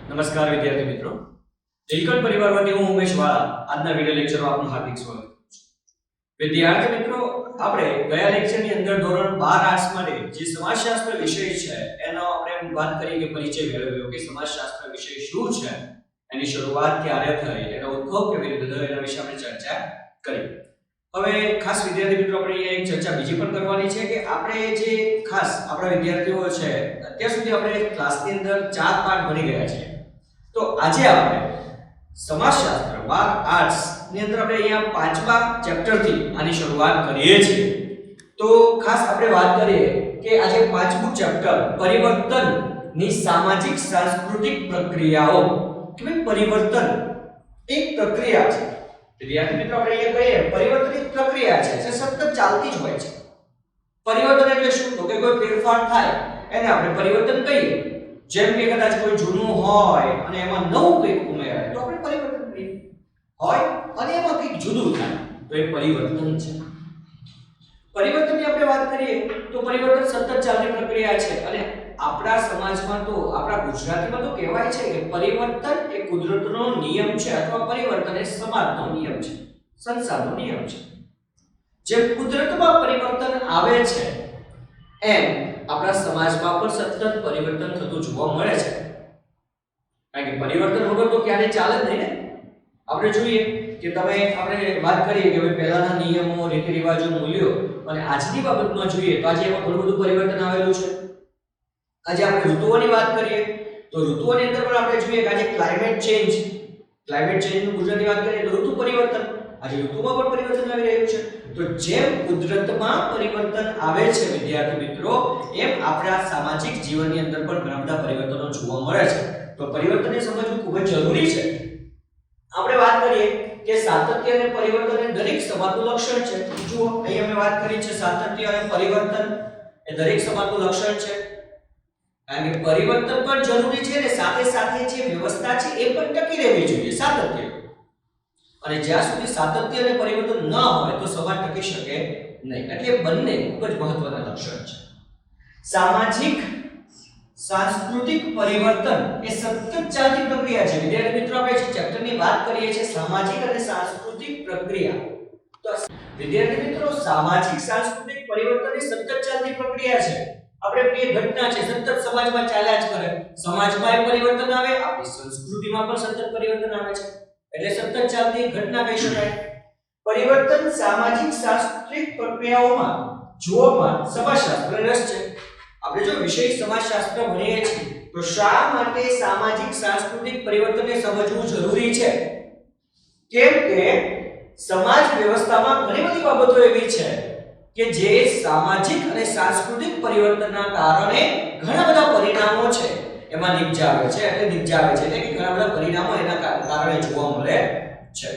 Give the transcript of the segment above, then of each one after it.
નમસ્કાર વિદ્યાર્થી મિત્રો, એલકટ પરિવારમાંથી હું ઉમેશ વાળા આજના વિડિયો લેક્ચરમાં આપનું હાર્દિક સ્વાગત કરું છું। વિદ્યાર્થી મિત્રો, આપણે ગયા લેક્ચરની અંદર ધોરણ 12 આર્ટ્સ માટે જે સમાજશાસ્ત્ર વિષય છે એનો આપણે વાત કરી કે પરિચય મેળવ્યો કે સમાજશાસ્ત્ર વિષય શું છે, એની શરૂઆત ક્યારે થઈ, એનો ઉદ્ભવ કેવી રીતે થયો, એના વિશે આપણે ચર્ચા કરી। હવે ખાસ વિદ્યાર્થી મિત્રો આપણે એક ચર્ચા બીજી પણ કરવાની છે કે આપણે જે ખાસ આપણા વિદ્યાર્થીઓ છે અત્યાર સુધી આપણે ક્લાસની અંદર 4 પાઠ ભણી ગયા છે, તો આજે આપણે સમાજશાસ્ત્ર 12 આર્ટ્સ ની અંદર આપણે અહીંયા 5મા ચેપ્ટર થી આની શરૂઆત કરીએ છીએ। તો ખાસ આપણે વાત કરીએ કે આજે 5મું ચેપ્ટર પરિવર્તન ની સામાજિક સાંસ્કૃતિક પ્રક્રિયાઓ કે પરિવર્તન એક પ્રક્રિયા છે। વિદ્યાર્થી મિત્રો આપણે એ કહીએ પરિવર્તન એક પ્રક્રિયા છે જે સતત ચાલતી જ હોય છે। પરિવર્તન એટલે શું? તો કે કોઈ ફેરફાર થાય એને આપણે પરિવર્તન કહીએ। જેમ કે કદાચ કોઈ જૂનું હોય અને એમાં નવું કંઈક ઉમેરાય તો આપણે પરિવર્તન કહીએ, હોય અને એમાં કંઈક જુદું થાય તો એ પરિવર્તન છે। પરિવર્તનની આપણે વાત કરીએ તો પરિવર્તન સતત ચાલતી પ્રક્રિયા છે અને આપણા સમાજમાં તો આપણા ગુજરાતીમાં તો કહેવાય છે કે પરિવર્તન એ કુદરતનો નિયમ છે અથવા પરિવર્તન એ સમાજનો નિયમ છે, સંસારનો નિયમ છે। જેમ કુદરતમાં પરિવર્તન આવે છે એમ આપણા સમાજમાં પણ સતત પરિવર્તન થતું જોવા મળે છે। કારણ કે પરિવર્તન વગર તો ક્યારે ચાલે જ નહીં ને। આપણે જોઈએ કે આપણે વાત કરીએ કે ભાઈ પહેલાના નિયમો, રીતિ રિવાજો, મૂલ્યો અને આજની બાબતમાં જોઈએ તો આજે એમાં ઘણું બધું પરિવર્તન આવેલું છે। આજે આપણે ઋતુઓની વાત કરીએ તો ઋતુઓની અંદર પણ આપણે જોઈએ કે આજે ક્લાઇમેટ ચેન્જનું ગુજરાતી વાત કરીએ તો ઋતુ પરિવર્તન, આજે ઋતુમાં પણ પરિવર્તન આવી રહ્યું છે। તો જેમ કુદરતમાં પરિવર્તન આવે છે વિદ્યાર્થી મિત્રો, એમ આપણા સામાજિક જીવનની અંદર પણ ઘણા બધા પરિવર્તનો જોવા મળે છે। તો પરિવર્તનને સમજવું ખૂબ જ જરૂરી છે। આપણે વાત કરીએ કે સાતત્ય અને પરિવર્તન એ દરેક સમાજનું લક્ષણ છે। જુઓ અહીં અમે વાત કરી છે સાતત્ય અને પરિવર્તન એ દરેક સમાજનું લક્ષણ છે। કારણ કે પરિવર્તન પણ જરૂરી છે અને સાથે સાથે જે વ્યવસ્થા છે એ પણ ટકી રહેવી જોઈએ, સાતત્ય। અને જ્યાં સુધી સાતત્ય અને પરિવર્તન ન હોય તો સમાજ ટકી શકે નહીં। એટલે બંને ખૂબ જ મહત્વના લક્ષણ છે। સામાજિક સાંસ્કૃતિક પરિવર્તન એ સતત ચાલતી પ્રક્રિયા છે। વિદ્યાર્થી મિત્રો આપણે જે ચેપ્ટરની વાત કરીએ છીએ સામાજિક અને સાંસ્કૃતિક પ્રક્રિયા, તો વિદ્યાર્થી મિત્રો સામાજિક સાંસ્કૃતિક પરિવર્તન એ સતત ચાલતી પ્રક્રિયા છે। આપણે બે ઘટના છે સતત સમાજમાં ચાલ્યા જ કરે, સમાજમાં પરિવર્તન આવે, આપણી સંસ્કૃતિમાં પણ સતત પરિવર્તન આવે છે, એટલે સતત ચાલતી ઘટના કહી શકાય। પરિવર્તન સામાજિક સાંસ્કૃતિક પ્રક્રિયાઓમાં જોવામાં સમાજશાસ્ત્ર રસ છે। આપણે જો વિષય સમાજશાસ્ત્ર ભણીએ છીએ તો શા માટે સામાજિક સાંસ્કૃતિક પરિવર્તનને સમજવું જરૂરી છે? કેમ કે સમાજ વ્યવસ્થામાં ઘણી બધી બાબતો એવી છે કે જે સામાજિક અને સાંસ્કૃતિક પરિવર્તનના કારણે ઘણા બધા પરિણામો છે એમાં નિપજાવે છે। એટલે કે ઘણા બધા પરિણામો એના કારણે જોવા મળે છે।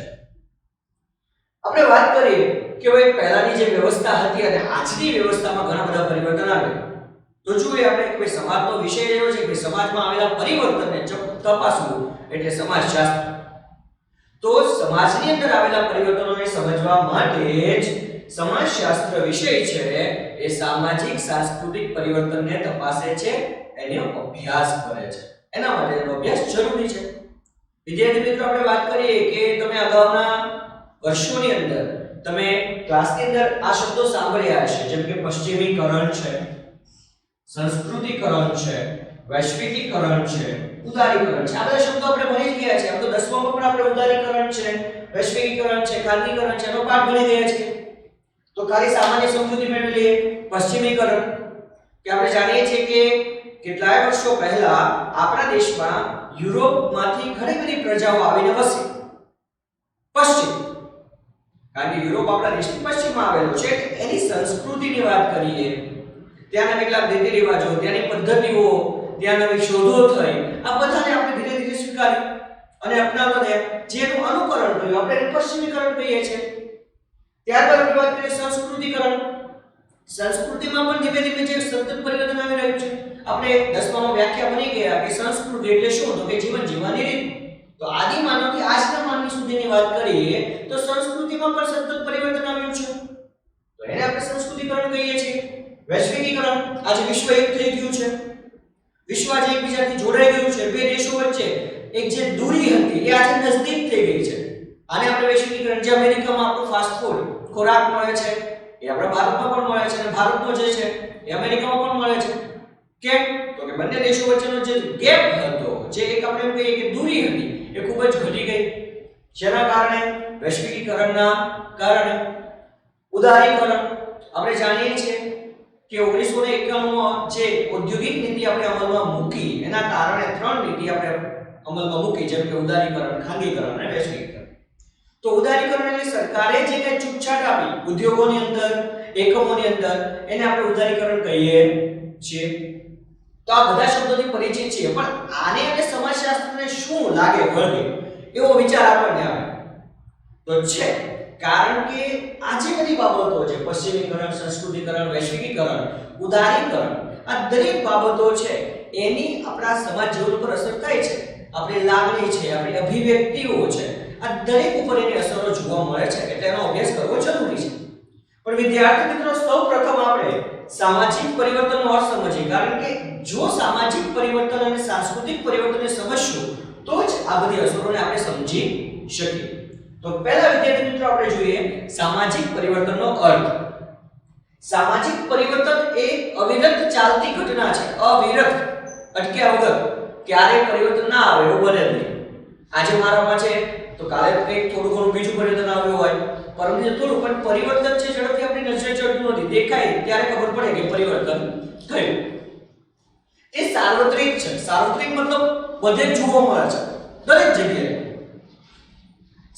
આપણે વાત કરીએ કે ભાઈ પહેલાની જે વ્યવસ્થા હતી અને આજની વ્યવસ્થામાં ઘણા બધા પરિવર્તન આવ્યા, તો જોઈએ આપણે કે ભાઈ સમાજનો વિષય એવો છે કે સમાજમાં આવેલા પરિવર્તનને તપાસવું એટલે સમાજશાસ્ત્ર। તો સમાજની અંદર આવેલા પરિવર્તનોને સમજવા માટે જ સમાજશાસ્ત્ર વિષય છે એ સામાજિક સાંસ્કૃતિક પરિવર્તનને તપાસે છે, એનો અભ્યાસ કરે છે, એના માટે એનો અભ્યાસ જરૂરી છે। વિદ્યાર્થી મિત્રો આપણે વાત કરીએ કે તમે અગાઉના વર્ષોની અંદર તમે ક્લાસની અંદર આ શબ્દો સાંભળ્યા હશે, જેમ કે પશ્ચિમીકરણ છે, સંસ્કૃતિકરણ છે, વૈશ્વિકીકરણ છે, ઉદારીકરણ છે। આ બધા શબ્દો આપણે ભણી ગયા છે। આમ તો 10મા પણ આપણે ઉદારીકરણ છે, વૈશ્વિકીકરણ છે, ખાનગીકરણ છે એનો પાઠ ભણી ગયા છે। તો ખાલી સામાન્ય સમજૂતી મેળવી લઈએ। પશ્ચિમીકરણ કે આપણે જાણીએ છીએ કે કેટલાય વર્ષો પહેલા આપણા દેશમાં યુરોપમાંથી ઘણી બધી પ્રજાઓ આવીને વસી। પશ્ચિમ, કારણ કે યુરોપ આપણા દેશની પશ્ચિમમાં આવેલો છે, એની સંસ્કૃતિની વાત કરીએ, ત્યાંના કેટલાક રીતિ રિવાજો, ત્યાંની પદ્ધતિઓ, ત્યાં નવી શોધો થઈ, આ બધાને આપણે ધીરે ધીરે સ્વીકારી અને અપનાવતા થયા, જેનું અનુકરણ કર્યું આપણે એને પશ્ચિમીકરણ કહીએ છીએ। ત્યારબાદ આપણે વાત કરીએ સંસ્કૃતિકરણ। સંસ્કૃતિમાં પણ ધીમે ધીમે જે સતત પરિવર્તન આવી રહ્યું છે। આપણે 10મામાં વ્યાખ્યા બની ગયા કે સંસ્કૃતિ એટલે શું? તો કે જીવન જીવવાની રીત। તો આદિ માનવથી આજના માનવી સુધીની વાત કરીએ તો સંસ્કૃતિમાં પણ સતત પરિવર્તન આવ્યું છે, તો એને આપણે સંસ્કૃતિકરણ કહીએ છીએ। વૈશ્વિકીકરણ, આજે વિશ્વ એક થઈ ગયું છે। વિશ્વ આજે એકબીજાથી જોડાઈ ગયું છે, બે દેશો વચ્ચે એક જે દૂરી હતી એ આજે નજદીક થઈ ગઈ છે. આને આપણે વૈશ્વિકીકરણ, જે અમેરિકામાં આપણું ફાસ્ટ ફૂડ ખોરાક મળે છે એ આપણા ભારતમાં પણ મળે છે, અને ભારતનો જે છે એ અમેરિકામાં પણ મળે છે. કેમ? તો કે બંને દેશો વચ્ચેનો જે ગેપ હતો, જે એક આપણે એમ કહીએ કે દૂરી હતી, એ ખૂબ જ ઘટી ગઈ. જેના કારણે વૈશ્વિકીકરણના કારણે ઉદારીકરણ, આપણે જાણીએ છીએ કે 1991માં જે ઔદ્યોગિક નીતિ આપણે અમલમાં મૂકી, એના કારણે 3 નીતિ આપણે અમલમાં મૂકી, જેમ કે ઉદારીકરણ, ખાનગીકરણ અને વૈશ્વિકીકરણ. તો ઉદારીકરણ એટલે સરકારે જે કઈ છૂટછાટ આપી ઉદ્યોગોની અંદર, એકમોની અંદર, એને આપણે ઉદારીકરણ કહીએ છીએ. તો આ બધા શબ્દોથી પરિચિત છીએ, પણ આને અને સમાજશાસ્ત્રને શું લાગે વળગે એવો વિચાર આપણને આવે તો છે. કારણ કે આ જે બધી બાબતો છે, પશ્ચિમીકરણ, સંસ્કૃતિકરણ, વૈશ્વિકીકરણ, ઉદારીકરણ, આ દરેક બાબતો છે એની આપણા સમાજ જીવન પર અસર થાય છે. આપણી લાગણી છે, આપણી અભિવ્યક્તિઓ છે, આ દરેક ઉપર એની અસરો જોવા મળે છે, એટલે એનો અભ્યાસ કરવો જરૂરી છે. પણ વિદ્યાર્થી મિત્રો, સૌપ્રથમ આપણે સામાજિક પરિવર્તનનો અર્થ સમજીએ, કારણ કે જો સામાજિક પરિવર્તન અને સાંસ્કૃતિક પરિવર્તનને સમજશું તો જ આ બધી અસરોને આપણે સમજી શકીએ. તો પહેલા વિદ્યાર્થી મિત્રો આપણે જોઈએ સામાજિક પરિવર્તનનો અર્થ. સામાજિક પરિવર્તન એ અવિરત ચાલતી ઘટના છે, અવિરત, અટક્યા વગર ક્યારે પરિવર્તન ના આવે એવું બને નહીં. આજે મારામાં છે તો કાલે કંઈક થોડું ઘણું બીજું પરિવર્તન આવ્યું હોય, પરંતુ થોડું પણ પરિવર્તન છે ઝડપથી આપણી નજરે ચડતું નથી, દેખાય ત્યારે ખબર પડે કે પરિવર્તન થયું. એ સાર્વત્રિક છે. સાર્વત્રિક મતલબ બધે જોવા મળે છે, દરેક જગ્યાએ.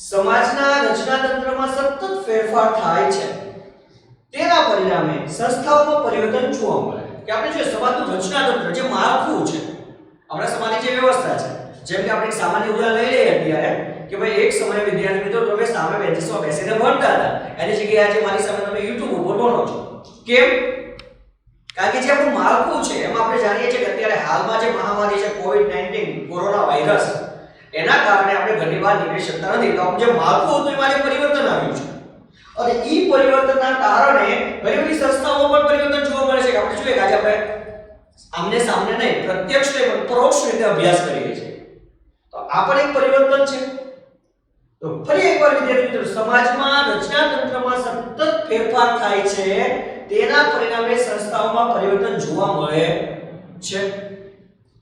સમાજના રચનાતંત્રમાં સતત ફેરફાર થાય છે, તેના પરિણામે સંસ્થાઓમાં પરિવર્તન જોવા મળે. કે આપણે જે સમાજનું રચનાતંત્ર, જે માળખું છે, આપણા સમાજની જે વ્યવસ્થા છે, જેમ કે આપણે એક સામાન્ય ઉદાહરણ લઈ લઈએ અત્યારે કે ભાઈ એક સમયે વિદ્યાર્થી મિત્રો તમે સામે બેન્ચીસમાં બેસીને ભણતા હતા, એની જગ્યાએ આજે મારી સામે તમે YouTube ઉપર ભણો છો. કેમ? કારણ કે જે આપણું માળખું છે એમાં આપણે જાણીએ છીએ કે અત્યારે હાલમાં જે મહામારી છે COVID-19, કોરોના વાયરસ, એના કારણે આપણે ઘણીવાર નીકળી શકતા નથી. તો જે માળખું હતું એમાં જે પરિવર્તન આવ્યું છે, અને ઈ પરિવર્તનના કારણે ઘણી બધી સંસ્થાઓમાં પણ પરિવર્તન જોવા મળે છે. આપણે જોઈએ કે આજે આપણે આમને સામને નહીં, પ્રત્યક્ષ નહીં પણ પરોક્ષ રીતે અભ્યાસ કરીએ છીએ, તો આ પણ એક પરિવર્તન છે. તો ફરી એકવાર વિદ્યાર્થી મિત્રો, સમાજમાં રચનાતંત્રમાં સતત ફેરફાર થાય છે, તેના પરિણામે સંસ્થાઓમાં પરિવર્તન જોવા મળે છે.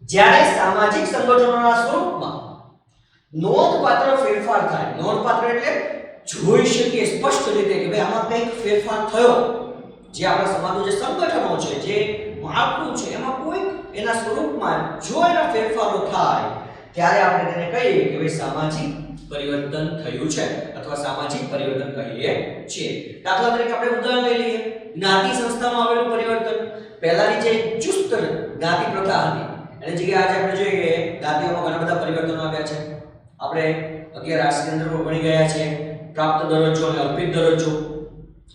જ્યારે સામાજિક સંગઠનોના સ્વરૂપમાં નોંધપાત્ર ફેરફાર થાય, નોંધપાત્ર એટલે જોઈ શકીએ સ્પષ્ટ રીતે કે ભાઈ આમાં કંઈક ફેરફાર થયો, જે આપણા સમાજનું જે સંગઠનો છે, જે માળખું છે, એમાં કોઈ એના સ્વરૂપમાં જો એના ફેરફારો થાય, ત્યારે આપણે તેને કહીએ કે ભાઈ સામાજિક પરિવર્તન થયું છે, અથવા સામાજિક પરિવર્તન કહીએ છીએ. દાખલા તરીકે આપણે ઉદાહરણ લઈ લઈએ, જ્ઞાતિ સંસ્થામાં આવેલું પરિવર્તન. પહેલાની જે ચુસ્ત જ્ઞાતિ પ્રથા હતી એની જગ્યાએ આજે આપણે જોઈએ કે જ્ઞાતિઓમાં ઘણા બધા પરિવર્તનો આવ્યા છે. આપણે 11 રાષ્ટ્રીય અંદર ભણી ગયા છે. પ્રાપ્ત દરજ્જો અને અર્પિત દરજ્જો.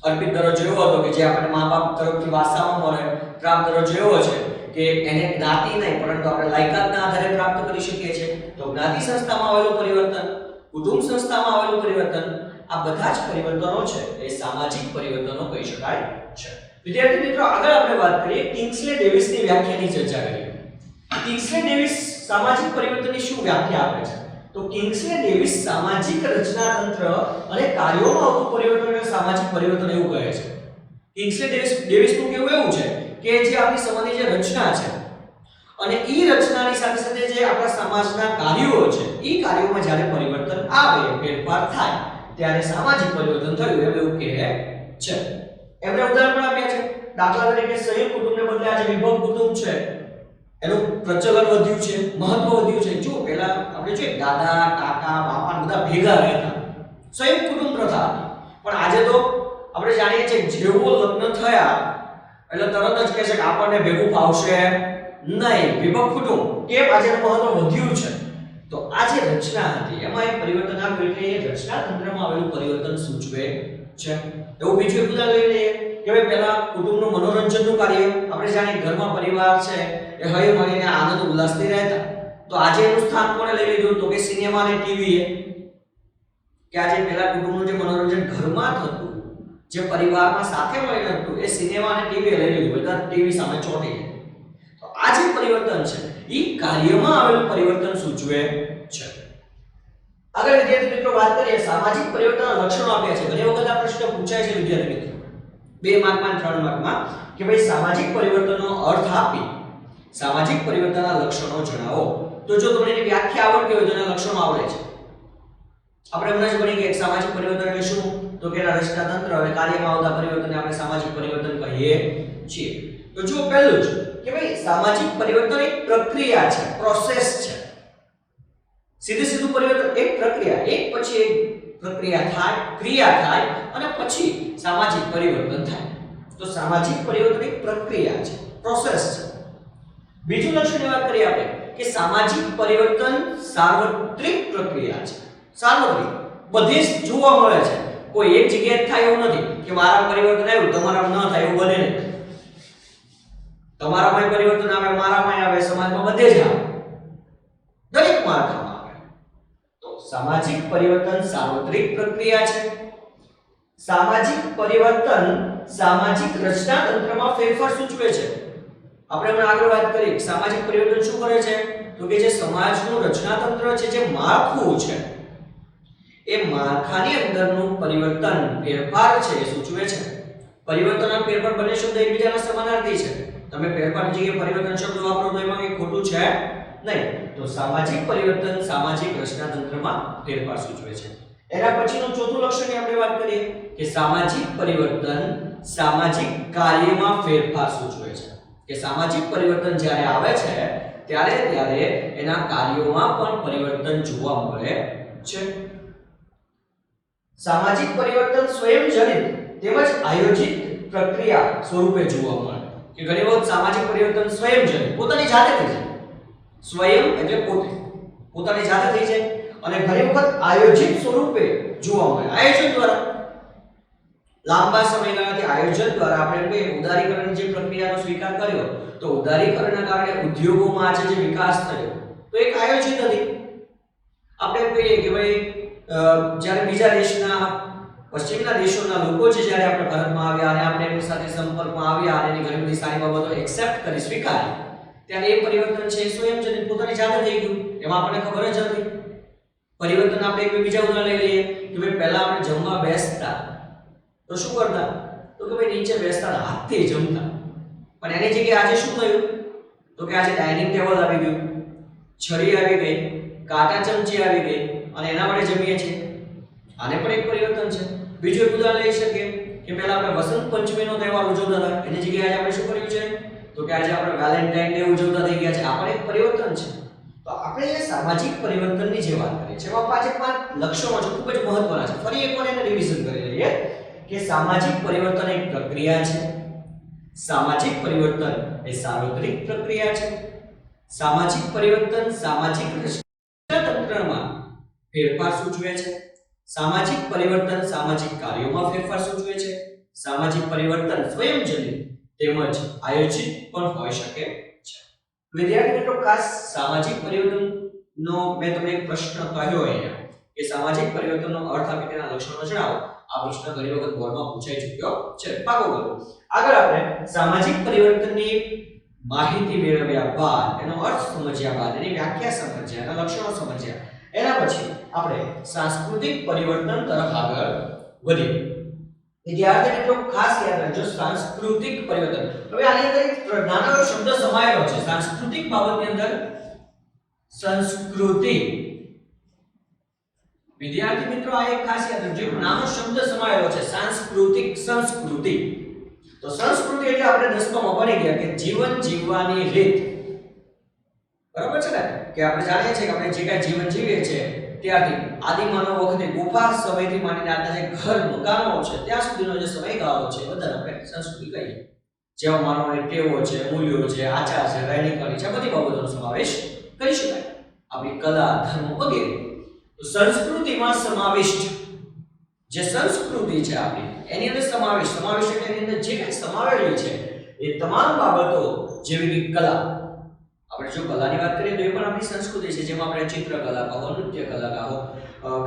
અર્પિત દરજ્જો એવો હતો કે જે આપણને મા-બાપ તરફથી વારસામાં મળે. પ્રાપ્ત દરજ્જો એવો છે કે એને જ્ઞાતિ નહીં પરંતુ આપણે લાયકાતના આધારે પ્રાપ્ત કરી શકીએ છીએ. તો જ્ઞાતિ સંસ્થામાં આવેલું પરિવર્તન, કુટુંબ સંસ્થામાં આવેલું પરિવર્તન, આ બધા જ પરિવર્તનો છે એ સામાજિક પરિવર્તનો કહી શકાય છે. વિદ્યાર્થી મિત્રો, આગળ આપણે વાત કરીએ કિંગ્સલે ડેવિસની વ્યાખ્યાની ચર્ચા કરીએ. કિંગ્સલે ડેવિસ સામાજિક પરિવર્તનની શું વ્યાખ્યા આપે છે? તો કિંગ્સલે ડેવિસ સામાજિક રચનાતંત્ર અને કાર્યોમાં આવતું પરિવર્તનને સામાજિક પરિવર્તન એવું કહે છે. કિંગ્સલે ડેવિસનું કહેવું એવું છે કે જે આપણી સમાજની જે રચના છે અને ઈ રચનાની સાથે સાથે જે આપણા સમાજના કાર્યો છે, ઈ કાર્યોમાં જ્યારે પરિવર્તન આવે, ફેરફાર થાય, ત્યારે સામાજિક પરિવર્તન થયું એવું કહે છે. એમણે ઉદાહરણ પણ આપ્યા છે. દાખલા તરીકે સંયુક્ત કુટુંબને બદલે આજે વિભક્ત કુટુંબ છે, એનું પ્રચલન વધ્યું છે, મહત્વ વધ્યું છે. જો પહેલા આપણે જોઈએ દાદા, કાકા, બાપા બધા ભેગા રહેતા, સંયુક્ત કુટુંબ પ્રથા હતી. પણ આજે તો આપણે જાણીએ છીએ જેવો લગ્ન થયા એટલે તરત જ કહે છે કે આપણને ભેગું ફાવશે નહીં, વિભક્ત કુટુંબ. કેમ? આજે મહત્વ વધ્યું છે. તો આ જે રચના હતી એમાં એક પરિવર્તન આવ્યું, એટલે એ રચનાતંત્રમાં આવેલું પરિવર્તન સૂચવે છે. એવું બીજું એક ઉદાહરણ લઈ લઈએ કે ભાઈ પહેલા કુટુંબનું મનોરંજનનું કાર્ય, આપણે જાણીએ ઘરમાં પરિવાર છે એ હળી મળીને આનંદ ઉલ્લાસથી રહેતા. તો આજે એનું સ્થાન કોણે લઈ લીધું? તો કે સિનેમા અને ટીવી એ. કે આજે પહેલા કુટુંબનું જે મનોરંજન ઘરમાં થતું, જે પરિવારમાં સાથે મળીને થતું, એ સિનેમા અને ટીવી લઈ લીધું. બધા ટીવી સામે ચોંટી. તો આ જે પરિવર્તન છે એ કાર્યમાં આવેલું પરિવર્તન સૂચવે છે. આગળ વિદ્યાર્થી મિત્રો વાત કરીએ સામાજિક પરિવર્તનના લક્ષણો આપ્યા છે. ઘણી વખત આ પ્રશ્ન પૂછાય છે વિદ્યાર્થી મિત્રો 2 માર્કમાં 3 માર્કમાં કે ભાઈ સામાજિક પરિવર્તનનો અર્થ આપી સામાજિક પરિવર્તનના લક્ષણો જણાવો. તો જો તમને એની વ્યાખ્યા આવડતી હોય તો એના લક્ષણો આવડે છે. આપણે હમણાં જ ભણી ગયા સામાજિક પરિવર્તન એટલે શું? તો કે એના રચના તંત્ર અને કાર્યમાં આવતા પરિવર્તનને આપણે સામાજિક પરિવર્તન કહીએ છીએ. તો જો પહેલું જ કે ભાઈ સામાજિક પરિવર્તન એક પ્રક્રિયા છે, પ્રોસેસ છે. સીધું પરિવર્તન એક પ્રક્રિયા, એક પછી એક પ્રક્રિયા થાય, ક્રિયા થાય અને પછી સામાજિક પરિવર્તન થાય. તો સામાજિક પરિવર્તન એક પ્રક્રિયા છે, પ્રોસેસ છે. બીજું લક્ષણની વાત કરીએ આપણે કે સામાજિક પરિવર્તન સાર્વત્રિક પ્રક્રિયા છે. સાર્વત્રિક બધે જ જોવા મળે છે. કોઈ એક જગ્યાએ થાય એવું નથી કે મારા પરિવર્તન આવ્યું તમારામાં ન થાય એવું બને નહીં. તમારામાં પરિવર્તન આવે, મારામાં આવે, સમાજમાં બધે જ આવે, દરેક માળખામાં આવે. તો સામાજિક પરિવર્તન સાર્વત્રિક પ્રક્રિયા છે. સામાજિક પરિવર્તન સામાજિક રચના તંત્રમાં ફેરફાર સૂચવે છે. આપણે હમણાં આગળ વાત કરી સામાજિક પરિવર્તન શું કરે છે? તો કે જે સમાજનું રચના તંત્ર છે, જે માળખું છે, એ માળખાની અંદરનું પરિવર્તન ફેરફાર છે એ સૂચવે છે. પરિવર્તન અને ફેરફાર બંને શબ્દ એકબીજાના સમાનાર્થી છે. તમે ફેરફારની જગ્યાએ પરિવર્તન શબ્દ વાપરો તો એમાં કંઈ ખોટું છે નહીં. તો સામાજિક પરિવર્તન સામાજિક રચના તંત્રમાં ફેરફાર સૂચવે છે. એના પછીનું ચોથું લક્ષણની આપણે વાત કરીએ કે સામાજિક પરિવર્તન સામાજિક કાર્યમાં ફેરફાર સૂચવે છે. કે સામાજિક પરિવર્તન જ્યારે આવે છે ત્યારે એના કાર્યોમાં પણ પરિવર્તન જોવા મળે છે. સામાજિક પરિવર્તન સ્વયંજનિત તેમજ આયોજિત પ્રક્રિયા સ્વરૂપે જોવા મળે કે ઘણી વખત સામાજિક પરિવર્તન સ્વયંજનિત પોતાની જાતે થઈ જાય. સ્વયં એટલે પોતાની જાતે થઈ જાય અને ઘણી વખત આયોજિત સ્વરૂપે જોવા મળે. આયોજન દ્વારા લાંબા સમયગાળાથી આયોજન દ્વારા આપણે કે ઉદારીકરણની જે પ્રક્રિયાનો સ્વીકાર કર્યો તો ઉદારીકરણના કારણે ઉદ્યોગોમાં આજે જે વિકાસ થયો તો એક આયોજિત હતી. આપણે કહીએ કે ભાઈ જ્યારે બીજા દેશના પશ્ચિમના દેશોના લોકો છે જ્યારે આપણે ભારતમાં આવ્યા અને આપણે એમની સાથે સંપર્કમાં આવ્યા અને એની ઘણી બધી સારી બાબતો એક્સેપ્ટ કરી સ્વીકારી ત્યારે એ પરિવર્તન છે સ્વયંજનિત પોતાની જાતે થઈ ગયું. એમાં આપણને ખબર જ હતી. પરિવર્તન આપણે એક બીજા ઉદાહરણ લઈ લઈએ કે ભાઈ પહેલા આપણે જમવા બેસતા તો શું કરતા? તો કે ભાઈ નીચે બેસતા હાથથી જમતા. પણ એની જગ્યાએ આજે શું થયું? તો કે આજે ડાઇનિંગ ટેબલ આવી ગયું, છરી આવી ગઈ, કાંટા ચમચી આવી ગઈ અને એના વડે જમીએ છીએ. આને પણ એક પરિવર્તન છે. બીજું એક ઉદાહરણ લઈ શકીએ કે પહેલા આપણે વસંત પંચમીનો તહેવાર ઉજવતા હતા, એની જગ્યાએ આજે આપણે શું કર્યું છે? તો કે આજે આપણે વેલેન્ટાઇન ડે ઉજવતા થઈ ગયા છે. આ પણ એક પરિવર્તન છે. તો આપણે જે સામાજિક પરિવર્તનની જે વાત કરીએ છીએ એમાં પાંચ લક્ષણો છે, ખૂબ જ મહત્વના છે. ફરી એકવાર એને રિવિઝન કરી લઈએ કે સામાજિક પરિવર્તન એક પ્રક્રિયા છે. સામાજિક પરિવર્તન એ સાર્વત્રિક પ્રક્રિયા છે. સામાજિક પરિવર્તન સામાજિક રચના તંત્રમાં ફેરફાર સૂચવે છે. સામાજિક પરિવર્તન સામાજિક કાર્યોમાં ફેરફાર સૂચવે છે. સામાજિક પરિવર્તન સ્વયંજનિત તેમજ આયોજિત પણ હોઈ શકે છે. વિદ્યાર્થી મિત્રો ખાસ સામાજિક પરિવર્તનનો મેં તમને એક પ્રશ્ન કહ્યો અહીંયા કે સામાજિક પરિવર્તનનો અર્થ આપી તેના લક્ષણો જણાવો. આ પ્રશ્ન ઘણી વખત બોર્ડમાં પૂછાઈ ચૂક્યો છે. પાકો કરો. આગળ આપણે સામાજિક પરિવર્તનની માહિતી મેળવ્યા બાદ એનો અર્થ સમજ્યા બાદ એની વ્યાખ્યા સમજ્યા, એના લક્ષણો સમજ્યા, એના પછી આપણે સાંસ્કૃતિક પરિવર્તન તરફ આગળ વધીએ. વિદ્યાર્થી મિત્રો ખાસ યાદ રાખજો સાંસ્કૃતિક પરિવર્તન. હવે આની અંદર એક નાનો શબ્દ સમાયેલો છે સાંસ્કૃતિક બાબતની અંદર. સંસ્કૃતિ. વિદ્યાર્થી મિત્રો આ એક ખાસ યાદ રાખજો નાનો શબ્દ સમાયેલો છે સાંસ્કૃતિક, સંસ્કૃતિ. તો સંસ્કૃતિ એટલે આપણે 10માં ભણી ગયા કે જીવન જીવવાની રીત. બરાબર છે ને કે આપણે જાણીએ છીએ કે આપણે જે કાંઈ જીવન જીવીએ છીએ ત્યારથી આદિમાનવ વખતે ગુફા સમયથી માંડીને આજના જે ઘર મકાનો છે ત્યાં સુધીનો જે સમયગાળો છે બધાને આપણે સંસ્કૃતિ કહીએ. જેવા માનવની ટેવો છે, મૂલ્યો છે, આચાર છે, રહેણી કરણી છે, બધી બાબતોનો સમાવેશ કરી શકાય. આપણી કલા, ધર્મ વગેરે. તો સંસ્કૃતિમાં સમાવિષ્ટ જે સંસ્કૃતિ છે આપણી એની અંદર સમાવેશ એટલે એની અંદર જે કંઈ સમાવેલી છે એ તમામ બાબતો જેવી કે કલા. આપણે જો કલાની વાત કરીએ તો એ પણ આપણી સંસ્કૃતિ છે. જેમાં આપણે ચિત્રકલા કહો, નૃત્ય કલા કહો,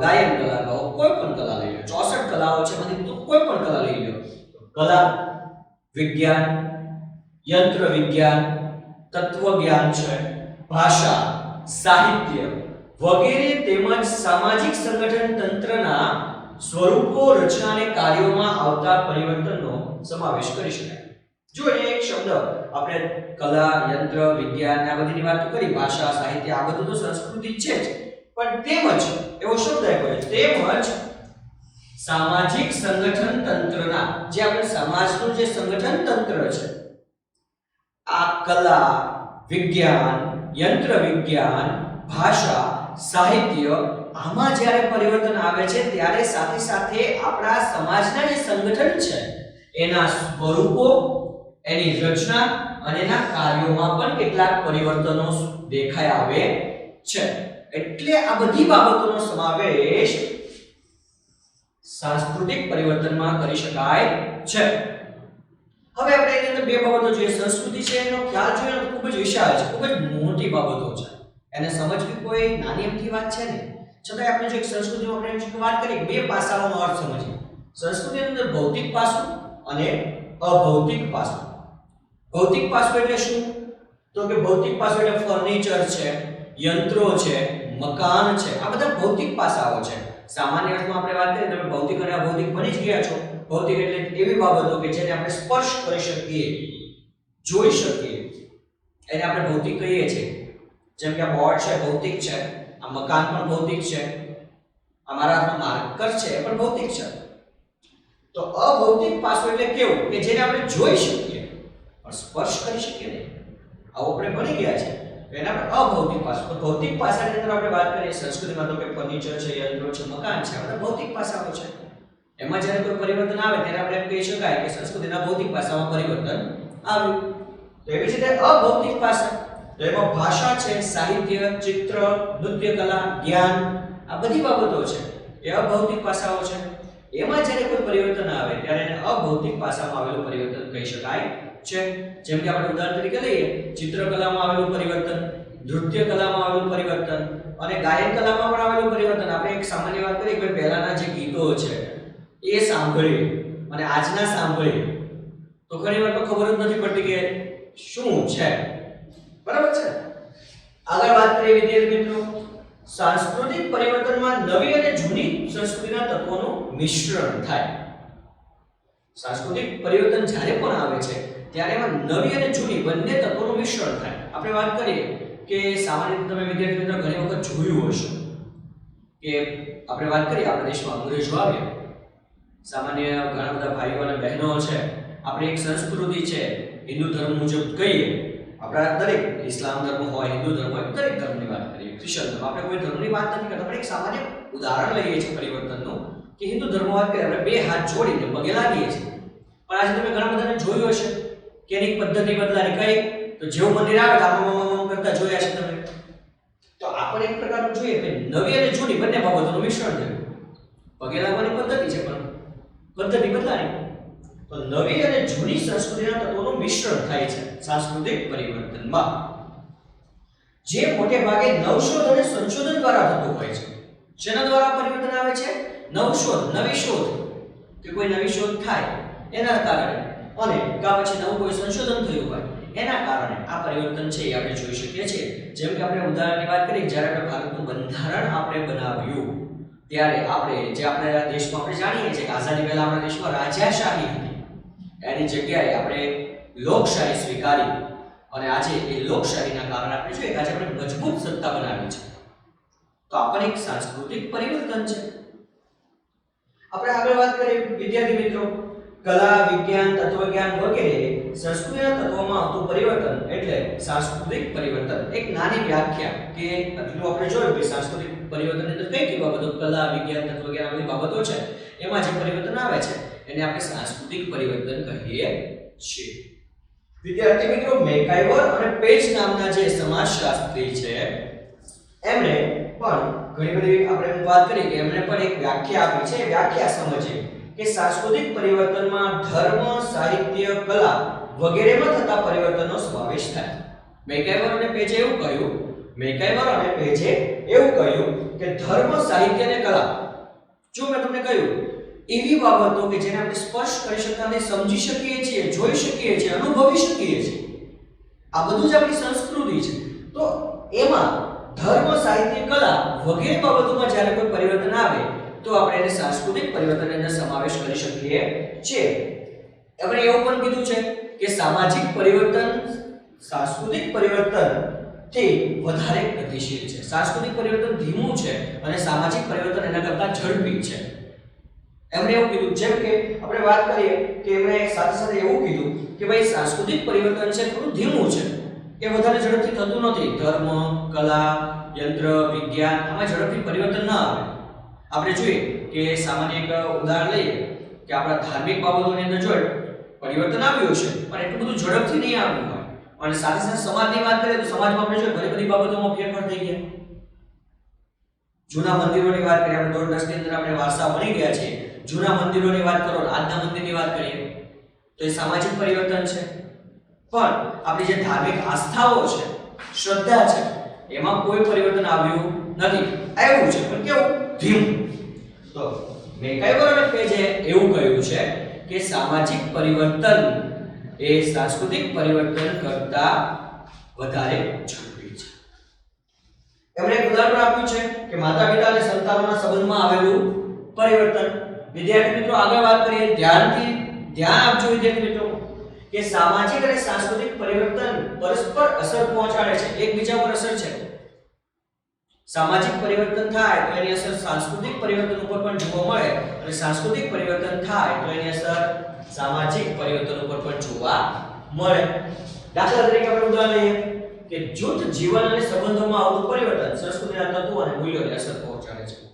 ગાયન કલા કહો, કોઈ પણ કલા લઈ લો. 64 કલાઓ છે બધી, તો કોઈ પણ કલા લઈ લો. કલા, વિજ્ઞાન, યંત્ર વિજ્ઞાન, તત્વજ્ઞાન છે, ભાષા, સાહિત્ય વગેરે તેમજ સામાજિક સંગઠન તંત્રના સ્વરૂપો, રચના અને કાર્યોમાં આવતા પરિવર્તનનો સમાવેશ કરી શકાય. જો અહીંયા એક શબ્દ આપણે કલા, યંત્ર, વિજ્ઞાન આ બધીની વાત કરી, ભાષા, સાહિત્ય આ બધું તો સંસ્કૃતિ છે જ, પણ તેમજ એવો શબ્દ આપ્યો છે તેમજ સામાજિક સંગઠન તંત્રના, જે આપણે સમાજનું જે સંગઠન તંત્ર છે, આ કલા, વિજ્ઞાન, યંત્ર વિજ્ઞાન, ભાષા, સાહિત્ય આમાં જ્યારે પરિવર્તન આવે છે ત્યારે સાથે સાથે આપણા સમાજના જે સંગઠન છે એના સ્વરૂપો, એની રચના અને એના કાર્યોમાં પણ કેટલાક પરિવર્તનો દેખાઈ આવે છે. એટલે આ બધી બાબતોનો સમાવેશ સાંસ્કૃતિક પરિવર્તનમાં કરી શકાય છે. હવે આપણે એની અંદર બે બાબતો જોઈએ. સંસ્કૃતિ છે એનો ખ્યાલ જોઈએ તો ખૂબ જ વિશાળ છે, ખૂબ જ મોટી બાબતો છે. એને સમજવી કોઈ નાની અમથી વાત છે નહીં. છતાં આપણે જો એક સંસ્કૃતિનો આપણે વાત કરીએ, બે પાસાઓનો અર્થ સમજીએ. સંસ્કૃતિની અંદર ભૌતિક પાસું અને અભૌતિક પાસું. ભૌતિક પાસું એટલે શું? તો કે ભૌતિક પાસું એટલે ફર્નિચર છે, યંત્રો છે, મકાન છે, આ બધા ભૌતિક પાસાઓ છે. સામાન્ય અર્થમાં આપણે વાત કરીએ તમે ભૌતિક અને અભૌતિક બની જ ગયા છો. ભૌતિક એટલે એવી બાબતો કે જેને આપણે સ્પર્શ કરી શકીએ, જોઈ શકીએ, એને આપણે ભૌતિક કહીએ છીએ. જેમ કે આ બોર્ડ છે ભૌતિક છે, આ મકાન પણ ભૌતિક છે, આ મારા હાથમાં માર્કર છે એ પણ ભૌતિક છે. તો અભૌતિક પાસું એટલે કેવું કે જેને આપણે જોઈ શકીએ પણ સ્પર્શ કરી શકીએ નહીં, આવો આપણે ભણી ગયા છે. એના આપણે અભૌતિક પાસું. તો ભૌતિક પાસાની અંદર આપણે વાત કરીએ સંસ્કૃતિમાં તો કે ફર્નિચર છે, યંત્રો છે, મકાન છે, આ બધા ભૌતિક પાસાઓ છે. એમાં જ્યારે કોઈ પરિવર્તન આવે ત્યારે આપણે એમ કહી શકાય કે સંસ્કૃતિના ભૌતિક પાસામાં પરિવર્તન આવ્યું. તો એવી જ રીતે અભૌતિક પાસા, તો એમાં ભાષા છે, સાહિત્ય, ચિત્ર, નૃત્ય કલા, જ્ઞાન આ બધી બાબતો છે એ અભૌતિક પાસાઓ છે. એમાં જ્યારે કોઈ પરિવર્તન આવે ત્યારે એને અભૌતિક પાસામાં આવેલું પરિવર્તન કહી શકાય છે. જેમ કે આપણે ઉદાહરણ તરીકે લઈએ, ચિત્રકલામાં આવેલું પરિવર્તન, નૃત્ય કલામાં આવેલું પરિવર્તન અને ગાયન કલામાં પણ આવેલું પરિવર્તન. આપણે એક સામાન્ય વાત કરીએ કે પહેલાના જે ગીતો છે એ સાંભળીએ અને આજના સાંભળીએ તો ઘણી વાર તો ખબર જ નથી પડતી કે શું છે. બરાબર છે. આગળ વાત કરીએ વિદ્યાર્થી મિત્રો, સાંસ્કૃતિક પરિવર્તનમાં નવી અને જૂની સંસ્કૃતિના તત્વોનું મિશ્રણ થાય. સાંસ્કૃતિક પરિવર્તન જ્યારે પણ આવે છે ત્યારે એમાં નવી અને જૂની બંને તત્વોનું મિશ્રણ થાય. આપણે વાત કરીએ કે સામાન્ય રીતે તમે વિદ્યાર્થી મિત્રો ઘણી વખત જોયું હશે કે આપણે વાત કરીએ આપણા દેશમાં અંગ્રેજો આવ્યા, સામાન્ય ઘણા બધા ભાઈઓ અને બહેનો છે, આપણી એક સંસ્કૃતિ છે હિન્દુ ધર્મ મુજબ કહીએ, આપણા દરેક ઇસ્લામ ધર્મ હોય, હિન્દુ ધર્મ હોય, દરેક ધર્મની વાત કરીએ, ક્રિશ્ચન ધર્મ, આપણે કોઈ ધર્મની વાત નથી કરતા, પણ એક સામાન્ય ઉદાહરણ લઈએ છીએ પરિવર્તનનું કે હિન્દુ ધર્મ વાત કરીએ આપણે બે હાથ જોડીને પગે લાગીએ છીએ. પણ આજે તમે ઘણા બધાને જોયું હશે કે એની પદ્ધતિ બદલાની કઈ, તો જેવું મંદિર આવે આમ કરતા જોયા છે તમે. તો આપણે એક પ્રકારનું જોઈએ કે નવી અને જૂની બંને બાબતોનું મિશ્રણ છે. પગે લાગવાની પદ્ધતિ છે પણ પદ્ધતિ બદલાની. તો નવી અને જૂની સંસ્કૃતિના તત્વોનું મિશ્રણ થાય છે સાંસ્કૃતિક પરિવર્તનમાં, જે મોટે ભાગે નવશોધ અને સંશોધન દ્વારા થતું હોય છે. જેના દ્વારા પરિવર્તન આવે છે? નવશોધ, નવી શોધ, કે કોઈ નવી શોધ થાય એના કારણે અને કા પછી નવું કોઈ સંશોધન થયું હોય એના કારણે આ પરિવર્તન છે એ આપણે જોઈ શકીએ છીએ. જેમ કે આપણે ઉદાહરણની વાત કરીએ, જ્યારે આપણે ભારતનું બંધારણ આપણે બનાવ્યું ત્યારે આપણે જે આપણા દેશમાં આપણે જાણીએ છીએ કે આઝાદી પહેલા આપણા દેશમાં રાજાશાહી હતી, એની જગ્યાએ આપણે લોકશાહી સ્વીકારી અને આજે એ લોકશાહીના કારણે આપણે જોઈએ કે આજે આપણે મજબૂત સત્તા બનાવી છે. તો આ પણ એક સાંસ્કૃતિક પરિવર્તન છે. આપણે આગળ વાત કરીએ વિદ્યાર્થી મિત્રો, કલા, વિજ્ઞાન, તત્વજ્ઞાન વગેરે સંસ્કૃતિના તત્વોમાં આવતું પરિવર્તન એટલે સાંસ્કૃતિક પરિવર્તન. એક નાની વ્યાખ્યા કે આટલું આપણે જોયું કે સાંસ્કૃતિક પરિવર્તનની અંદર કઈ કઈ બાબતો, કલા, વિજ્ઞાન, તત્વજ્ઞાન બધી બાબતો છે, એમાં જે પરિવર્તન આવે છે એને આપણે સાંસ્કૃતિક પરિવર્તન કહીએ છીએ. વિદ્યાર્થી મિત્રો, મેકાઈવર અને પેજ નામના જે સમાજશાસ્ત્રી છે એમણે પણ ઘણી બધી આપણે વાત કરી કે એમણે પણ એક વ્યાખ્યા આપી છે. વ્યાખ્યા સમજીએ કે સાંસ્કૃતિક પરિવર્તનમાં ધર્મ, સાહિત્ય, કલા વગેરેમાં થતા પરિવર્તનનો સમાવેશ થાય. મેકાઈવર અને પેજે એવું કહ્યું કે ધર્મ, સાહિત્ય અને કલા, જો મેં તમને કહ્યું એવી બાબતો કે જેને આપણે સ્પર્શ કરી શકતા નથી, સમજી શકીએ છીએ, જોઈ શકીએ છીએ, અનુભવી શકીએ છીએ, આ બધું જ આપણી સંસ્કૃતિ છે. તો એમાં ધર્મ, સાહિત્ય, કલા વગેરે બાબતોમાં જ્યારે કોઈ પરિવર્તન આવે તો આપણે એને સાંસ્કૃતિક પરિવર્તનની અંદર સમાવેશ કરી શકીએ છીએ. આપણે એવું પણ કીધું છે કે સામાજિક પરિવર્તન સાંસ્કૃતિક પરિવર્તન થી વધારે ગતિશીલ છે. સાંસ્કૃતિક પરિવર્તન ધીમું છે અને સામાજિક પરિવર્તન એના કરતાં ઝડપી છે. એમણે એવું કીધું, જેમ કે આપણે વાત કરીએ કે એમણે સાથે સાથે એવું કીધું કે ભાઈ સાંસ્કૃતિક પરિવર્તન છે થોડું ધીમું છે, એ વધારે ઝડપથી થતું નથી. ધર્મ, કલા, યંત્ર, વિજ્ઞાન આમાં ઝડપથી પરિવર્તન ન આવે. આપણે જોઈએ કે સામાન્ય એક ઉદાહરણ લઈએ કે આપણા ધાર્મિક બાબતોની અંદર જો પરિવર્તન આવ્યું છે પણ એટલું બધું ઝડપથી નહીં આવ્યું હોય. અને સાથે સાથે સમાજની વાત કરીએ તો સમાજમાં આપણે જો ઘણી બધી બાબતોમાં ફેરફાર થઈ ગયા. જૂના મંદિરોની વાત કરીએ, આપણે ધોરણ 10 ની અંદર આપણે વારસા ભણી ગયા છે. જૂના મંદિરોની વાત કરો, આજના મંદિરની વાત કરીએ તો એ સામાજિક પરિવર્તન છે. પણ આપણી જે ધાર્મિક આસ્થાઓ છે, શ્રદ્ધા છે, એમાં કોઈ પરિવર્તન આવ્યું નથી. આવ્યું છે પણ કેવું? ધીમું. તો મેકાઈવરના પેજે એવું કહ્યું છે કે સામાજિક પરિવર્તન એ સાંસ્કૃતિક પરિવર્તન કરતા વધારે ઝડપી છે. એમણે એક ઉદાહરણ આપ્યું છે કે માતા-પિતા અને સંતાનોના સંબંધમાં આવેલું પરિવર્તન. વિદ્યાર્થી મિત્રો આગળ વાત કરીએ, ધ્યાન આપજો વિદ્યાર્થી મિત્રો કે સામાજિક અને સાંસ્કૃતિક પરિવર્તન પરસ્પર અસર પહોંચાડે છે, એકબીજા પર અસર છે. સામાજિક પરિવર્તન થાય તો એની અસર સાંસ્કૃતિક પરિવર્તન ઉપર પણ જોવા મળે અને સાંસ્કૃતિક પરિવર્તન થાય તો એની અસર સામાજિક પરિવર્તન ઉપર પણ જોવા મળે. દાખલા તરીકે આપણે ઉદાહરણ લઈએ કે જૂથ જીવન અને સંબંધોમાં આવતું પરિવર્તન સંસ્કૃતિના તત્વો અને મૂલ્યોને અસર પહોંચાડે છે.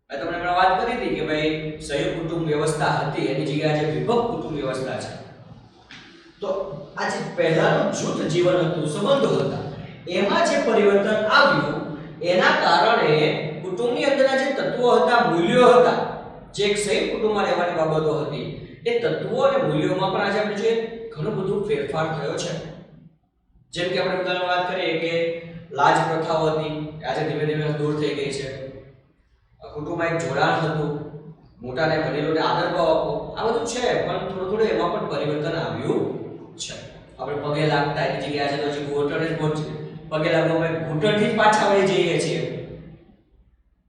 મેં તમને હમણાં વાત કરી હતી કે ભાઈ સંયુક્ત કુટુંબ વ્યવસ્થા હતી, એની જગ્યાએ આજે વિભક્ત કુટુંબ વ્યવસ્થા છે. તો આજે પહેલાનું જૂથ જીવન હતું, સંબંધો હતા, એમાં જે પરિવર્તન આવ્યું એના કારણે કુટુંબની અંદરના જે તત્વો હતા, મૂલ્યો હતા, જે એક સંયુક્ત કુટુંબમાં રહેવાની બાબતો હતી, એ તત્વો અને મૂલ્યોમાં પણ આજે આપણે જોઈએ ઘણું બધું ફેરફાર થયો છે. જેમ કે આપણે ઉદાહરણ વાત કરીએ કે લાજ પ્રથાઓ હતી, આજે ધીમે ધીમે દૂર થઈ ગઈ છે. કુટુંબમાં એક જોડાણ હતું, મોટાને વડીલોને આદર ભાવ આપવો, આ બધું છે પણ થોડું થોડું એમાં પણ પરિવર્તન આવ્યું છે. આપણે પગે લાગતા એની જગ્યાએ આજે તો હજી ઘૂંટણે જ પહોંચે, પગે લાગવામાં ઘૂંટણથી જ પાછા વળી જઈએ છીએ.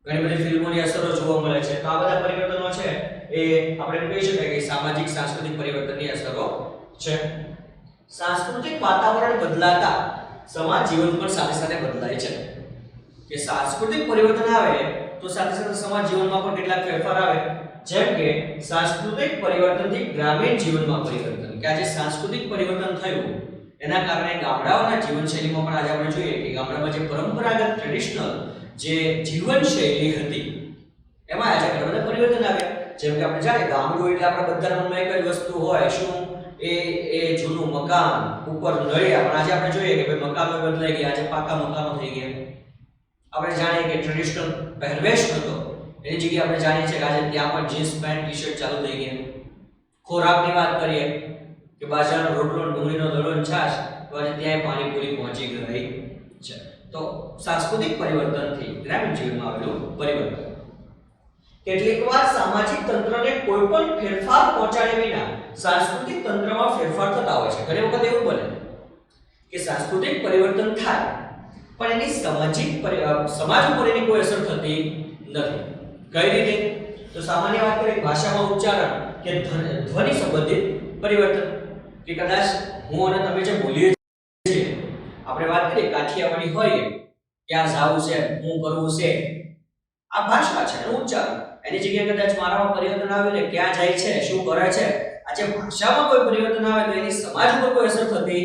ઘણી બધી ફિલ્મોની અસરો જોવા મળે છે. તો આ બધા પરિવર્તનો છે એ આપણે કહી શકાય કે સામાજિક સાંસ્કૃતિક પરિવર્તનની અસરો છે. સાંસ્કૃતિક વાતાવરણ બદલાતા સમાજ જીવન પણ સાથે સાથે બદલાય છે. કે સાંસ્કૃતિક પરિવર્તન આવે તો સાથે સાથે સમાજ જીવનમાં પણ કેટલાક ફેરફાર આવે. જેમ કે સાંસ્કૃતિક પરિવર્તનથી ગ્રામીણ જીવનમાં પરિવર્તન. કે આજે સાંસ્કૃતિક પરિવર્તન થયું એના કારણે ગામડાઓના જીવનશૈલીમાં પણ આજે આપણે જોઈએ કે ગામડામાં જે પરંપરાગત ટ્રેડિશનલ જે જીવનશૈલી હતી એમાં આજે ઘણા બધા પરિવર્તન આવ્યા. જેમ કે આપણે જાણીએ ગામડું એટલે આપણા બધાના મનમાં એક જ વસ્તુ હોય, શું? એ જૂનું મકાન, ઉપર નળિયા. પણ આજે આપણે જોઈએ કે ભાઈ મકાનો બદલાઈ ગયા, આજે પાકા મકાનો થઈ ગયા. આપણે જાણીએ કે ટ્રેડિશનલ પહેરવેશ હતો, એની જગ્યાએ આપણે જાણીએ છીએ કે આજે ત્યાં પણ જીન્સ પેન્ટ ટી-શર્ટ ચાલુ થઈ ગયા. ખોરાકની વાત કરીએ કે બાજરાનો રોટલો, ડુંગળીનો દડો, છાશ, તો આજે ત્યાં પાણીપુરી પહોંચી ગઈ છે. તો સાંસ્કૃતિક પરિવર્તનથી ગ્રામીણ જીવનમાં આવેલું પરિવર્તન. કેટલીકવાર સામાજિક તંત્રને કોઈ પણ ફેરફાર પહોંચાડ્યા વિના સાંસ્કૃતિક તંત્રમાં ફેરફાર થતા હોય છે. ઘણી વખત એવું બને કે સાંસ્કૃતિક પરિવર્તન થાય પણ એની સમાજ ઉપર એની કોઈ અસર થતી નથી. કઈ રીતે? તો સામાન્ય વાત કરીએ ભાષામાં ઉચ્ચારણ કે ધ્વનિ સંબંધિત પરિવર્તન. કે કદાચ હું અને તમે જે બોલીએ છીએ, આપણે વાત કરીએ કાઠિયાવાડી હોય, ક્યાં જાવું છે, હું કરવું છે, આ ભાષા છે અને ઉચ્ચારણ. એની જગ્યાએ કદાચ મારામાં પરિવર્તન આવે ને ક્યાં જાય છે, શું કરે છે, આજે ભાષામાં કોઈ પરિવર્તન આવે તો એની સમાજ ઉપર કોઈ અસર થતી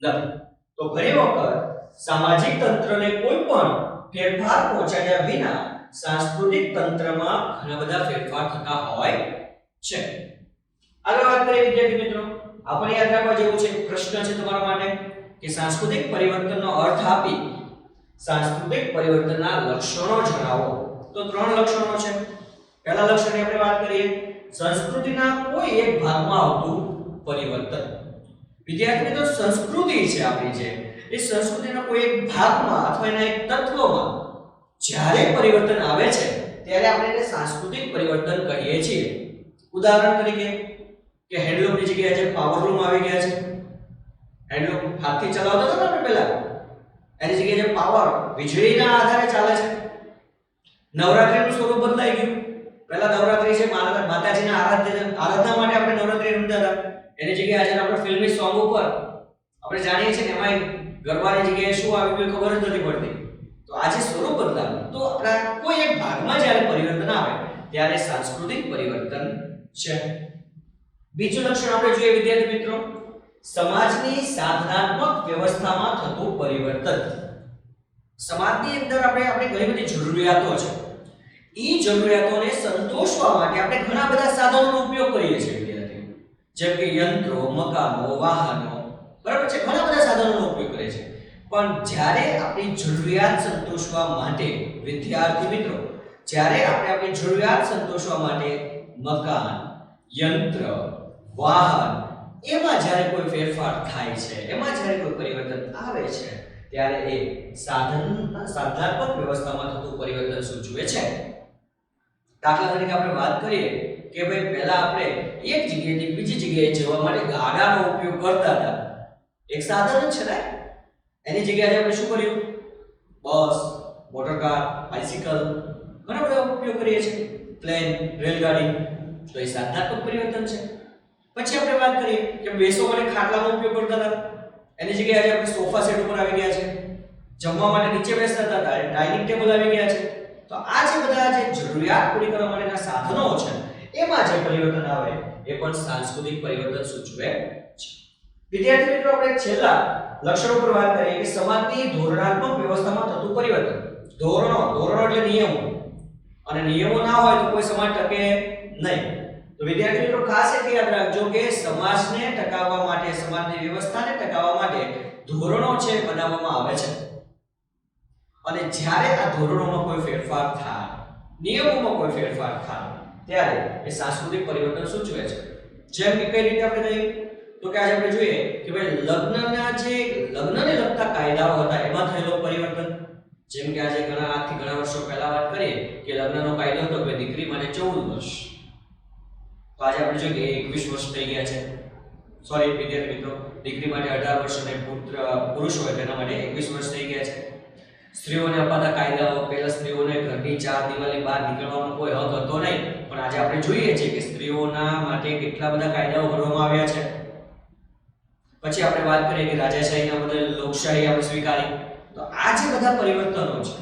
નથી. તો ઘણી વખત સામાજિક તંત્રને કોઈ પણ ફેરફાર પહોંચાડ્યા વિના સાંસ્કૃતિક તંત્રમાં ઘણા બધા ફેરફાર થતા હોય છે. આગળ વાત કરીએ વિદ્યાર્થી મિત્રો, આપણે યાદ રાખવા જેવું છે પ્રશ્ન છે તમારા માટે કે સાંસ્કૃતિક પરિવર્તનનો અર્થ આપી સાંસ્કૃતિક પરિવર્તનના લક્ષણો જણાવો. તો 3 લક્ષણો છે. પહેલા લક્ષણની આપણે વાત કરીએ સંસ્કૃતિના કોઈ એક ભાગમાં આવતું પરિવર્તન. વિદ્યાર્થી મિત્રો, સંસ્કૃતિ છે આપણી જે એ સંસ્કૃતિના કોઈ એક ભાગમાં અથવા એના એક તત્વમાં જ્યારે પરિવર્તન આવે છે ત્યારે આપણે એને સાંસ્કૃતિક પરિવર્તન કહીએ છીએ. ઉદાહરણ તરીકે કે હેન્ડલૂમની જગ્યાએ જે પાવરલૂમ આવી ગયા છે, હેન્ડલૂમ હાથથી ચલાવતા હતા ને આપણે પહેલા, એની જગ્યાએ જે પાવર વીજળીના આધારે ચાલે છે. નવરાત્રીનું સ્વરૂપ બદલાઈ ગયું. પહેલા નવરાત્રી છે માતાજીના આરાધના માટે આપણે નવરાત્રી રમતા હતા. એની જગ્યાએ આજે આપણે ફિલ્મી સોંગ ઉપર આપણે જાણીએ છીએ કે એમાં ગરબાની જગ્યાએ શું આવી ગયું ખબર જ નથી પડતી. તો આજે સ્વરૂપ બદલાયું તો આપણા કોઈ એક ભાગમાં જ્યારે પરિવર્તન આવે ત્યારે સાંસ્કૃતિક પરિવર્તન છે. બીજું લક્ષણ આપણે જોઈએ વિદ્યાર્થી મિત્રો, સમાજની સાધનાત્મક વ્યવસ્થામાં થતું પરિવર્તન. સમાજની અંદર આપણે ઘણી બધી જરૂરિયાતો છે. ઈ જરૂરિયાતોને સંતોષવા માટે આપણે ઘણા બધા સાધનોનો ઉપયોગ કરીએ છીએ વિદ્યાર્થીઓ. જેમ કે યંત્રો, મકાનો, વાહનો, બરાબર છે, ઘણા બધા સાધનોનો ઉપયોગ કરીએ છીએ. પણ જ્યારે આપણી જરૂરિયાત સંતોષવા માટે વિદ્યાર્થી મિત્રો, જ્યારે આપણે આપણી જરૂરિયાત સંતોષવા માટે મકાન, યંત્ર, વાહન એમાં જ્યારે કોઈ ફેરફાર થાય છે, એમાં જ્યારે કોઈ પરિવર્તન આવે છે ત્યારે એ સાધનાત્મક વ્યવસ્થામાં થતું પરિવર્તન સૂચવે છે. દાખલા તરીકે આપણે વાત કરીએ કે ભાઈ પહેલા આપણે એક જગ્યાએથી બીજી જગ્યાએ જવા માટે ગાડાનો ઉપયોગ કરતા હતા. એક સાધન જ છે ને. એની જગ્યાએ આપણે શું કર્યું? બસ, મોટરકાર, બાઇસિકલ, ઘણા બધા ઉપયોગ કરીએ છીએ. પ્લેન, રેલગાડી. તો એ સાધનાત્મક પરિવર્તન છે. પછી આપણે વાત કરીએ કે બેસવા માટે ખાટલાનો ઉપયોગ કરતા હતા. એની જગ્યાએ આજે આપણે સોફા સેટ ઉપર આવી ગયા છે. જમવા માટે નીચે બેસતા હતા, ડાઇનિંગ ટેબલ આવી ગયા છે. તો આ જે બધા જે જરૂરિયાત પૂરી કરવા માટેના સાધનો છે એમાં જે પરિવર્તન આવે એ પણ સાંસ્કૃતિક પરિવર્તન સૂચવે છે. વિદ્યાર્થી મિત્રો, આપણે છેલ્લા લક્ષણો પર વાત કરીએ કે સમાજની ધોરણાત્મક વ્યવસ્થામાં થતું પરિવર્તન. ધોરણો એટલે નિયમો, અને નિયમો ના હોય તો કોઈ સમાજ ટકે નહીં. તો વિદ્યાર્થી મિત્રો ખાસ એક યાદ રાખજો કે સમાજને ટકાવવા માટે, સમાજની વ્યવસ્થાને ટકાવવા માટે ધોરણો છે બનાવવામાં આવે છે. અને જ્યારે આ ધોરણોમાં કોઈ ફેરફાર થાય, નિયમોમાં કોઈ ફેરફાર થાય ત્યારે એ સાંસ્કૃતિક પરિવર્તન સૂચવે છે. જેમ કે કઈ રીતે આપણે કહીએ તો કે આજે આપણે જોઈએ કે ભાઈ લગ્નને લગતા કાયદાઓ હતા એમાં થયેલો પરિવર્તન. જેમ કે આજે ઘણા વર્ષો પહેલા વાત કરીએ કે લગ્નનો કાયદો હતો કે દીકરી માટે 14 વર્ષ, તો આજે આપણે જોઈએ કે 21 વર્ષ થઈ ગયા છે. સોરી વિદ્યાર્થી મિત્રો, દીકરી માટે 18 વર્ષ અને પુરુષ હોય તેના માટે 21 વર્ષ થઈ ગયા છે. સ્ત્રીઓને અપાતા કાયદાઓ, પહેલા સ્ત્રીઓને ઘરની 4 દિવાલની બહાર નીકળવાનો કોઈ હક હતો નહીં, પણ આજે આપણે જોઈએ છીએ કે સ્ત્રીઓના માટે કેટલા બધા કાયદાઓ ઘડવામાં આવ્યા છે. પછી આપણે વાત કરીએ કે રાજાશાહીના બદલે લોકશાહી આપણે સ્વીકારી. તો આ જે બધા પરિવર્તનો છે,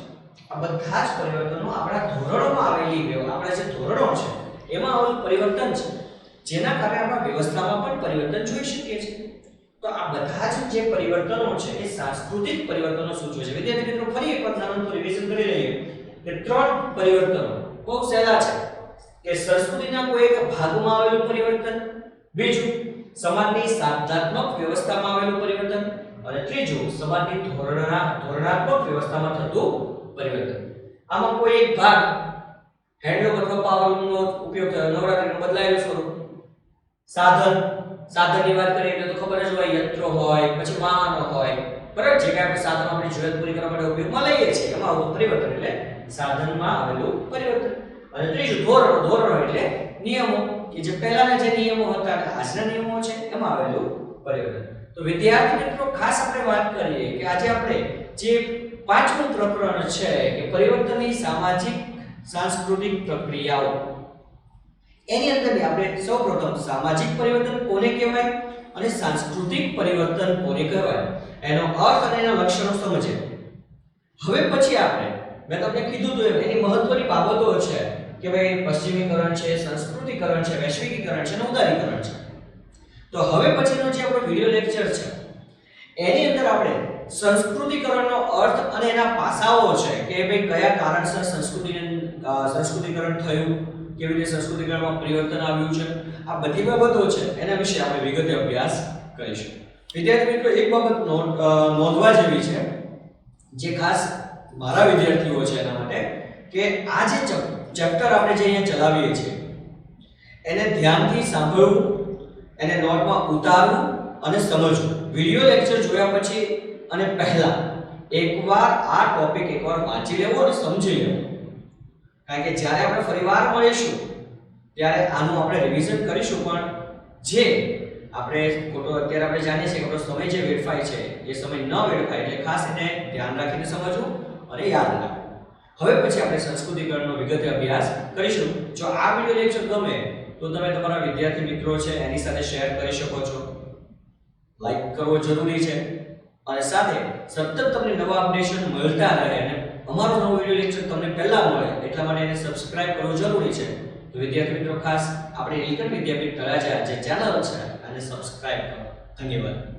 આ બધા જ પરિવર્તનો આપણા ધોરણોમાં આવેલી આપણા જે ધોરણો છે એમાં આવેલું પરિવર્તન છે, જેના કારણે આપણા વ્યવસ્થામાં પણ પરિવર્તન જોઈ શકીએ છીએ. તો આ બધા જ જે પરિવર્તનો છે એ સાંસ્કૃતિક પરિવર્તનો સૂચવે છે. વિદ્યાર્થી મિત્રો, ફરી એકવાર નાનું રિવિઝન કરી લઈએ કે 3 પરિવર્તનો બહુ સહેલા છે કે સંસ્કૃતિના કોઈ એક ભાગમાં આવેલું પરિવર્તન, બીજું સમાજની સાધનાત્મક વ્યવસ્થામાં આવેલું પરિવર્તન, અને ત્રીજું સમાજની ધોરણાત્મક વ્યવસ્થામાં થતું પરિવર્તન. આમાં કોઈ એક ભાગ હેન્ડલૂમ અથવા પાવરનો ઉપયોગ થયો, નવરાત્રીનું બદલાયેલું સ્વરૂપ, સાધનની વાત કરીએ એટલે તો ખબર જ હોય, યંત્રો હોય, પછી વાહનો હોય, બરાબર છે, કે આપણે સાધનો આપણી જરૂરિયાત પૂરી કરવા માટે ઉપયોગમાં લઈએ છીએ, એમાં આવેલું પરિવર્તન એટલે સાધનમાં આવેલું પરિવર્તન. અને ત્રીજું ધોરણો એટલે નિયમો, કે જે પહેલાના જે નિયમો હતા અને આજના નિયમો છે એમાં આવેલું પરિવર્તન. તો વિદ્યાર્થી મિત્રો, ખાસ આપણે વાત કરીએ કે આજે આપણે જે 5મું પ્રકરણ છે કે પરિવર્તનની સામાજિક સાંસ્કૃતિક પ્રક્રિયાઓ, એની અંદરની આપણે સૌપ્રથમ સામાજિક પરિવર્તન કોને કહેવાય અને સાંસ્કૃતિક પરિવર્તન કોને કહેવાય એનો અર્થ અને એના લક્ષણો સમજીએ. હવે પછી આપણે મેં તમને કીધું તો એની મહત્વની બાબતો છે કે ભાઈ પશ્ચિમીકરણ છે, સંસ્કૃતિકરણ છે, વૈશ્વિકીકરણ છે અને ઉદારીકરણ છે. તો હવે પછીનો જે આપણો વિડિયો લેક્ચર છે એની અંદર આપણે સંસ્કૃતિકરણનો અર્થ અને એના પાસાઓ છે કે ભાઈ કયા કારણસર સંસ્કૃતિકરણ થયું, કેવી રીતે સંસ્કૃતિકરણમાં પરિવર્તન આવ્યું છે, આ બધી બાબતો છે એના વિશે આપણે વિગતે અભ્યાસ કરીશું. વિદ્યાર્થી મિત્રો, એક બાબત નોંધવા જેવી છે જે ખાસ મારા વિદ્યાર્થીઓ છે એના માટે, કે આ જે ચેપ્ટર આપણે જે અહીંયા ચલાવીએ છીએ એને ધ્યાનથી સાંભળવું, એને નોટમાં ઉતારવું અને સમજવું. વિડિયો લેક્ચર જોયા પછી અને પહેલા એકવાર આ ટોપિક એકવાર વાંચી લેવો અને સમજી લેવો, કારણ કે જ્યારે આપણે ફરીવાર મળીશું ત્યારે આનું આપણે રિવિઝન કરીશું, પણ જે આપણે ખોટો અત્યારે આપણે જાણીએ છીએ કે આપણો સમય જે વેડફાય છે એ સમય ન વેડફાય એટલે ખાસ એને ધ્યાન રાખીને સમજવું અને યાદ રાખવું. હવે પછી આપણે સંસ્કૃતિકરણનો વિગતે અભ્યાસ કરીશું. જો આ વિડિયો લેક્ચર ગમે તો તમે તમારા વિદ્યાર્થી મિત્રો છે એની સાથે શેર કરી શકો છો. લાઈક કરવો જરૂરી છે અને સાથે સતત તમને નવા અપડેશન મળતા રહે અને અમારો નવો વિડિયો લેક્ચર તમને પહેલા મળે એટલા માટે એને સબસ્ક્રાઇબ કરવું જરૂરી છે. તો વિદ્યાર્થી મિત્રો ખાસ આપણે નીલકંઠ વિદ્યાપીઠ તળાજા જે ચેનલ છે અને સબસ્ક્રાઇબ કરો. ધન્યવાદ.